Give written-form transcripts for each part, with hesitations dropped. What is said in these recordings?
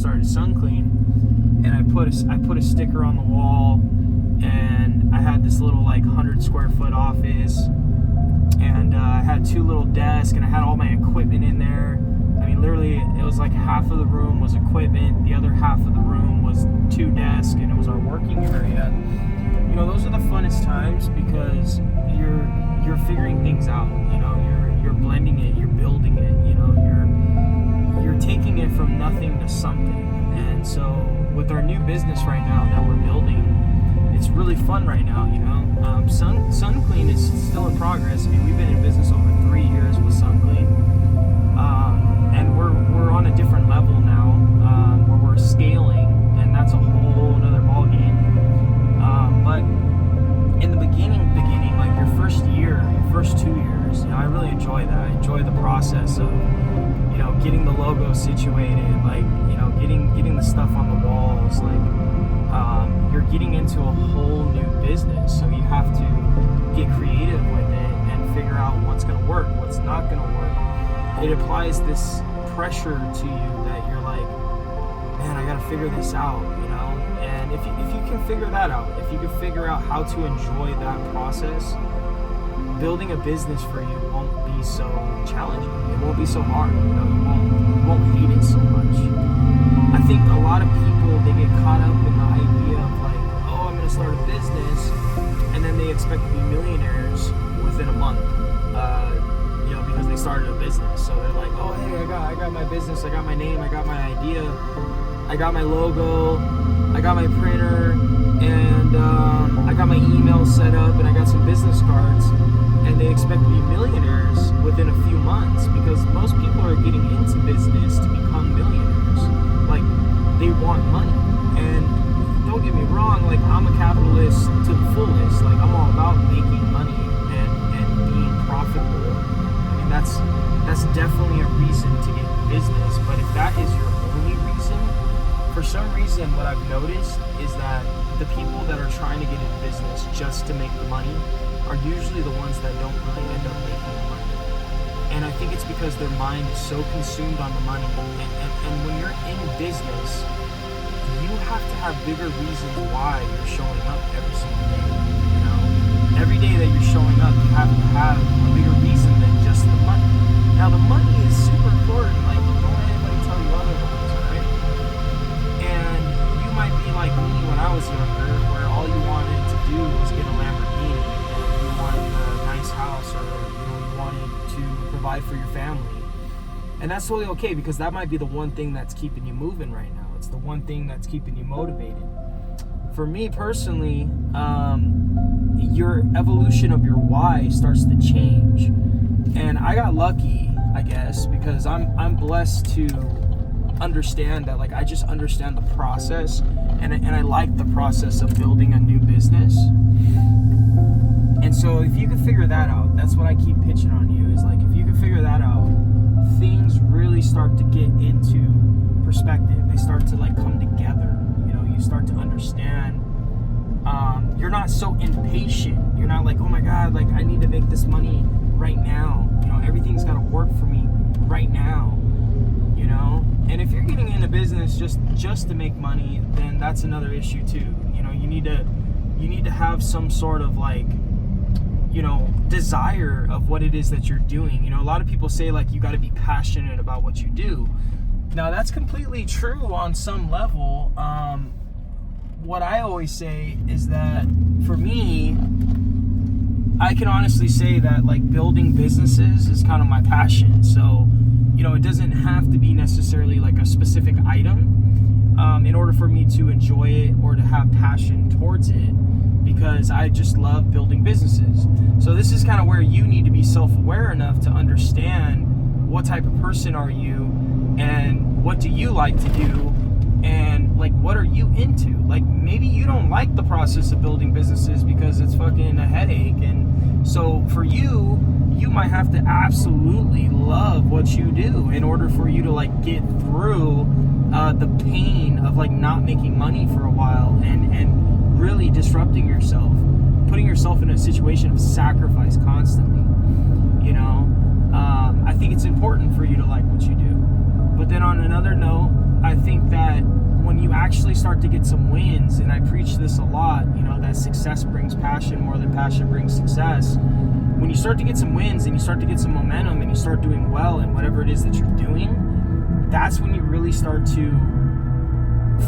started Sunclean, and I put a sticker on the wall, and I had this little like 100 square foot office, and I had 2 little desks, and I had all my equipment in there. I mean, literally, it was like half of the room was equipment, the other half of the room was 2 desks, and it was our working area. You know, those are the funnest times because you're figuring things out. You know, you're blending it, you're building it. You know, you're taking it from nothing to something. And so, with our new business right now that we're building, it's really fun right now. You know, Sunclean is still in progress. I mean, we've been in business over 3 years with Sunclean, and we're on a different level now, where we're scaling, and that's a whole another ball game. But in the beginning, like your first year, your first 2 years, you know, I really enjoy that. I enjoy the process of, you know, getting the logo situated, like, you know, getting the stuff on the walls, like, you're getting into a whole new business, so you have to get creative with it and figure out what's going to work, what's not going to work. It applies this pressure to you that you're like, man, I got to figure this out, you know. And if you can figure that out, if you can figure out how to enjoy that process, building a business for you won't be so challenging. It won't be so hard. You know, you won't hate it so much. I think a lot of people, they get caught up in the idea of like, oh, I'm going to start a business, and then they expect to be millionaires within a month. You know, because they started a business. So they're like, oh, hey, I got my business, I got my name, I got my idea, I got my logo, I got my printer, and I got my email set up, and I got some business cards, and they expect to be millionaires within a few months because most people are getting into business to become millionaires. Like, they want money. And don't get me wrong, like, I'm a capitalist to the fullest. Like, I'm all about making money and being profitable. I mean, that's definitely a reason to get in business, but if that is your only reason, for some reason, what I've noticed is that the people that are trying to get into business just to make the money are usually the ones that don't really end up making the money. And I think it's because their mind is so consumed on the money. And when you're in business, you have to have bigger reasons why you're showing up every single day. You know, every day that you're showing up, you have to have a bigger reason than just the money. Now, the money is super important. Like, don't let anybody tell you otherwise, right? And you might be like me when I was younger, where all you wanted to do was get a Lamborghini, and you wanted a nice house, or, you know, you wanted to provide for your family. And that's totally okay, because that might be the one thing that's keeping you moving right now. It's the one thing that's keeping you motivated. For me personally, your evolution of your why starts to change. And I got lucky, I guess, because I'm blessed to understand that, like, I just understand the process, and I like the process of building a new business. And so if you can figure that out, that's what I keep pitching on you, is like, if you can figure that out, things really start to get into perspective. They start to like come together. You know, you start to understand. You're not so impatient. You're not like, oh my God, like, I need to make this money right now. You know, everything's got to work for me right now. You know, and if you're getting into business just to make money, then that's another issue too. You know, you need to have some sort of like, you know, desire of what it is that you're doing. You know, a lot of people say like you got to be passionate about what you do. Now, that's completely true on some level. What I always say is that for me, I can honestly say that like building businesses is kind of my passion. So, you know, it doesn't have to be necessarily like a specific item in order for me to enjoy it or to have passion towards it, because I just love building businesses. So this is kind of where you need to be self-aware enough to understand what type of person are you, and what do you like to do, and like what are you into. Like, maybe you don't like the process of building businesses because it's fucking a headache, and so for you might have to absolutely love what you do in order for you to like get through the pain of like not making money for a while, and really disrupting yourself, putting yourself in a situation of sacrifice constantly. You know, I think it's important for you to like what you do. But then on another note, I think that when you actually start to get some wins, and I preach this a lot, that success brings passion more than passion brings success. When you start to get some wins and you start to get some momentum and you start doing well in whatever it is that you're doing, that's when you really start to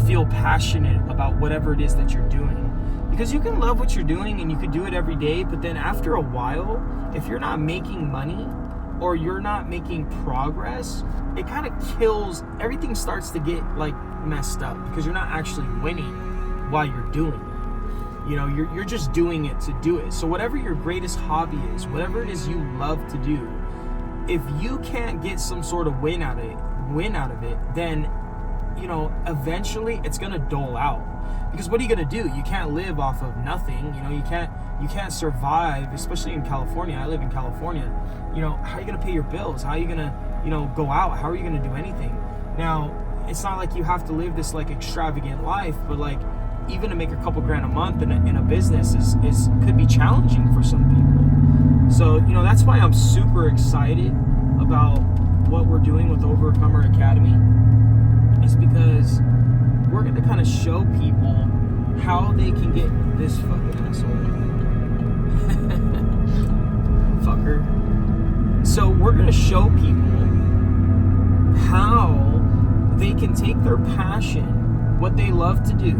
feel passionate about whatever it is that you're doing. Because you can love what you're doing and you can do it every day, but then after a while, if you're not making money or you're not making progress, it kind of kills, everything starts to get like messed up because you're not actually winning while you're doing it. You're just doing it to do it. So whatever your greatest hobby is, whatever it is you love to do, if you can't get some sort of win out of it, then eventually it's gonna dole out. Because what are you gonna do? You can't live off of nothing. You can't survive, especially in California. I live in California. How are you gonna pay your bills? How are you gonna, go out? How are you gonna do anything? Now, it's not like you have to live this like extravagant life, but like even to make a couple grand a month in a business is could be challenging for some people. So, that's why I'm super excited about what we're doing with Overcomer Academy, is because we're going to kind of show people how they can get this fucking asshole. Fucker. So we're going to show people how they can take their passion, what they love to do,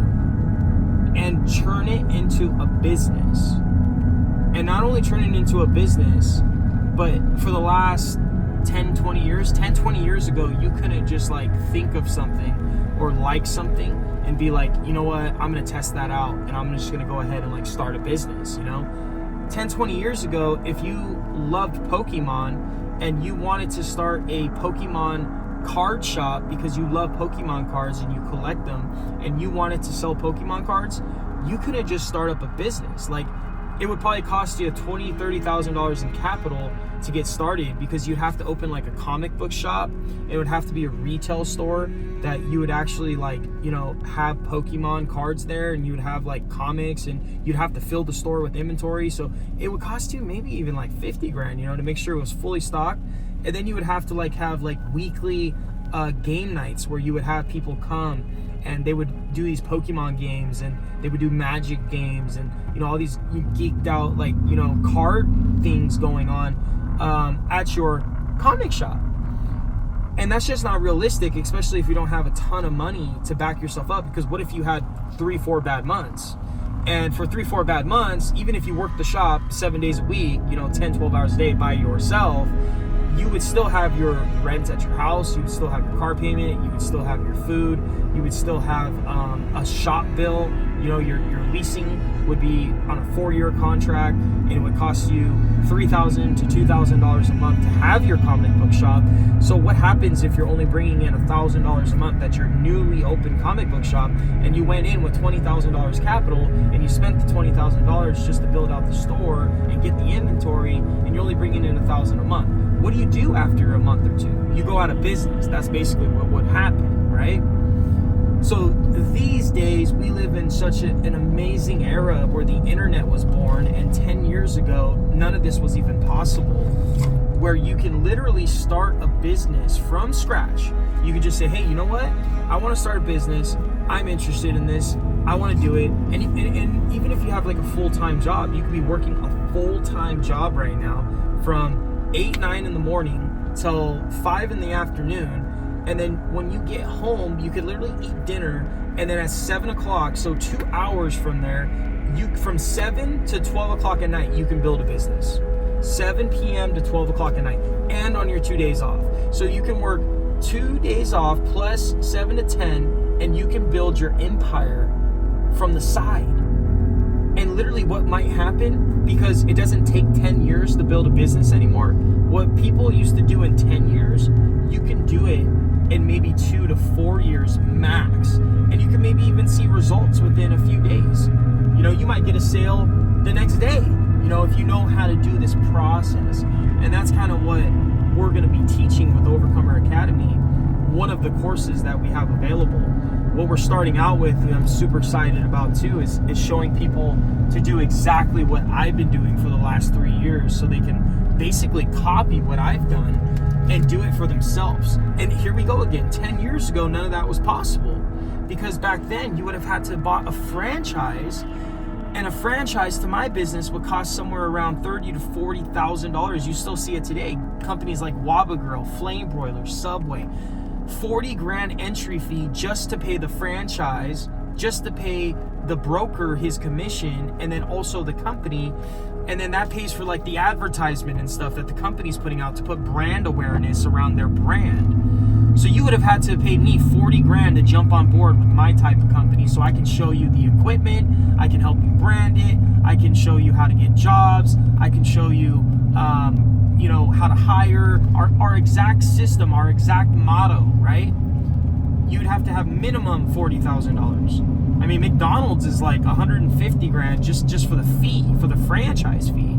and turn it into a business. And not only turn it into a business, but for the last 10, 20 years ago, you couldn't just like think of something or like something and be like, you know what, I'm going to test that out and I'm just going to go ahead and like start a business, 10, 20 years ago, if you loved Pokemon and you wanted to start a Pokemon card shop because you love Pokemon cards and you collect them and you wanted to sell Pokemon cards, you couldn't just start up a business. Like, it would probably cost you $20,000, $30,000 in capital to get started, because you'd have to open like a comic book shop. It would have to be a retail store that you would actually like, have Pokemon cards there, and you would have like comics, and you'd have to fill the store with inventory. So it would cost you maybe even like 50 grand, to make sure it was fully stocked. And then you would have to like have like weekly game nights where you would have people come and they would do these Pokemon games, and they would do Magic games, and all these geeked out like card things going on at your comic shop. And that's just not realistic, especially if you don't have a ton of money to back yourself up. Because what if you had 3-4 bad months? And for 3-4 bad months, even if you worked the shop 7 days a week, 10-12 hours a day by yourself, you would still have your rent at your house, you would still have your car payment, you would still have your food, you would still have a shop bill. Your leasing would be on a 4-year contract, and it would cost you $3,000 to $2,000 a month to have your comic book shop. So what happens if you're only bringing in $1,000 a month at your newly open comic book shop, and you went in with $20,000 capital, and you spent the $20,000 just to build out the store and get the inventory, and you're only bringing in $1,000 a month? What do you do after a month or two? You go out of business. That's basically what would happen, right? So these days, we live in such an amazing era where the internet was born, and 10 years ago, none of this was even possible, where you can literally start a business from scratch. You could just say, hey, you know what? I want to start a business. I'm interested in this. I want to do it. And even if you have like a full-time job, you could be working a full-time job right now from 8, 9 in the morning till 5 in the afternoon. And then when you get home, you could literally eat dinner. And then at 7 o'clock, so 2 hours from there, from 7 to 12 o'clock at night, you can build a business. 7 p.m. to 12 o'clock at night, and on your 2 days off. So you can work 2 days off plus 7 to 10, and you can build your empire from the side. And literally what might happen, because it doesn't take 10 years to build a business anymore, what people used to do in 10 years, you can do it in maybe 2 to 4 years max. And you can maybe even see results within a few days. You might get a sale the next day, if you know how to do this process. And that's kind of what we're going to be teaching with Overcomer Academy, one of the courses that we have available. What we're starting out with, and I'm super excited about too, is showing people to do exactly what I've been doing for the last 3 years, so they can basically copy what I've done. and do it for themselves. And here we go again. 10 years ago, none of that was possible, because back then you would have had to buy a franchise, and a franchise to my business would cost somewhere around $30,000 to $40,000. You still see it today. Companies like Waba Grill, Flame Broiler, Subway, 40 grand entry fee just to pay the franchise, just to pay the broker his commission, and then also the company. And then that pays for like the advertisement and stuff that the company's putting out to put brand awareness around their brand. So you would have had to pay me 40 grand to jump on board with my type of company, so I can show you the equipment, I can help you brand it, I can show you how to get jobs, I can show you, how to hire, our exact system, our exact motto, right? You'd have to have minimum $40,000. I mean, McDonald's is like 150 grand just for the fee, for the franchise fee.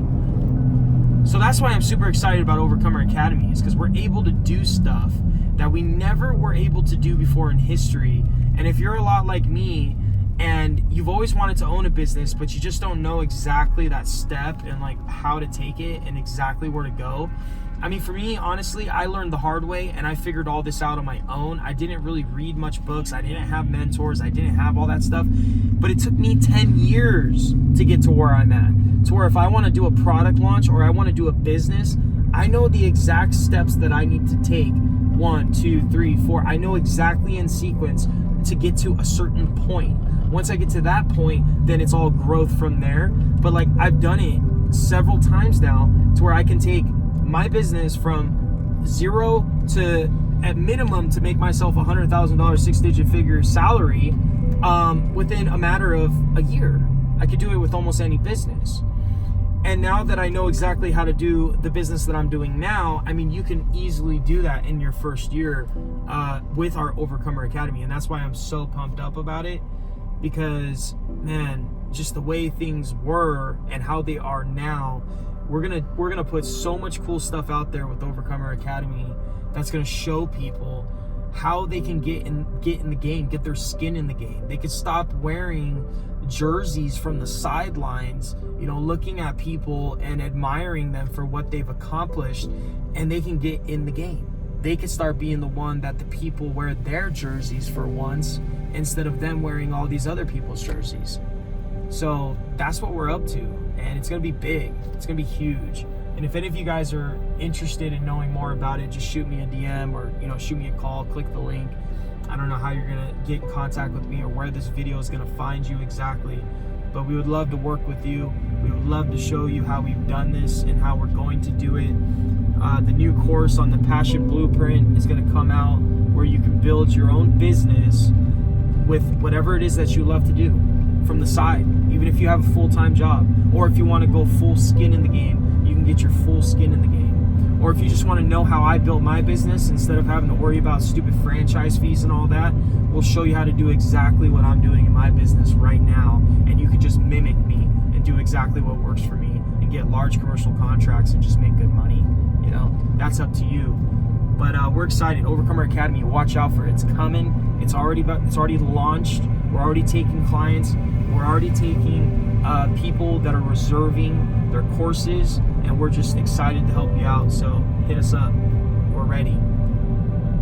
So that's why I'm super excited about Overcomer Academy, is because we're able to do stuff that we never were able to do before in history. And if you're a lot like me and you've always wanted to own a business, but you just don't know exactly that step and like how to take it and exactly where to go. I mean, for me, honestly, I learned the hard way, and I figured all this out on my own. I didn't really read much books. I didn't have mentors. I didn't have all that stuff. But it took me 10 years to get to where I'm at. To where if I want to do a product launch or I want to do a business, I know the exact steps that I need to take. 1, 2, 3, 4. I know exactly in sequence to get to a certain point. Once I get to that point, then it's all growth from there. But like, I've done it several times now to where I can take my business from 0 to, at minimum, to make myself $100,000 6-digit figure salary within a matter of a year. I could do it with almost any business. And now that I know exactly how to do the business that I'm doing now, I mean, you can easily do that in your first year with our Overcomer Academy. And that's why I'm so pumped up about it, because, man, just the way things were and how they are now, we're gonna put so much cool stuff out there with Overcomer Academy that's gonna show people how they can get in the game, get their skin in the game. They could stop wearing jerseys from the sidelines, looking at people and admiring them for what they've accomplished, and they can get in the game. They could start being the one that the people wear their jerseys for once, instead of them wearing all these other people's jerseys. So that's what we're up to, and it's going to be big. It's going to be huge. And if any of you guys are interested in knowing more about it, just shoot me a DM or, shoot me a call, click the link. I don't know how you're going to get in contact with me or where this video is going to find you exactly, but we would love to work with you. We would love to show you how we've done this and how we're going to do it. The new course on the Passion Blueprint is going to come out, where you can build your own business with whatever it is that you love to do from the side, even if you have a full-time job, or if you want to go full skin in the game, you can get your full skin in the game. Or if you just want to know how I built my business instead of having to worry about stupid franchise fees and all that, we'll show you how to do exactly what I'm doing in my business right now, and you can just mimic me and do exactly what works for me and get large commercial contracts and just make good money. That's up to you. But we're excited. Overcomer Academy, watch out for it. It's coming. It's already launched. We're already taking clients. We're already taking people that are reserving their courses, and we're just excited to help you out. So hit us up. We're ready.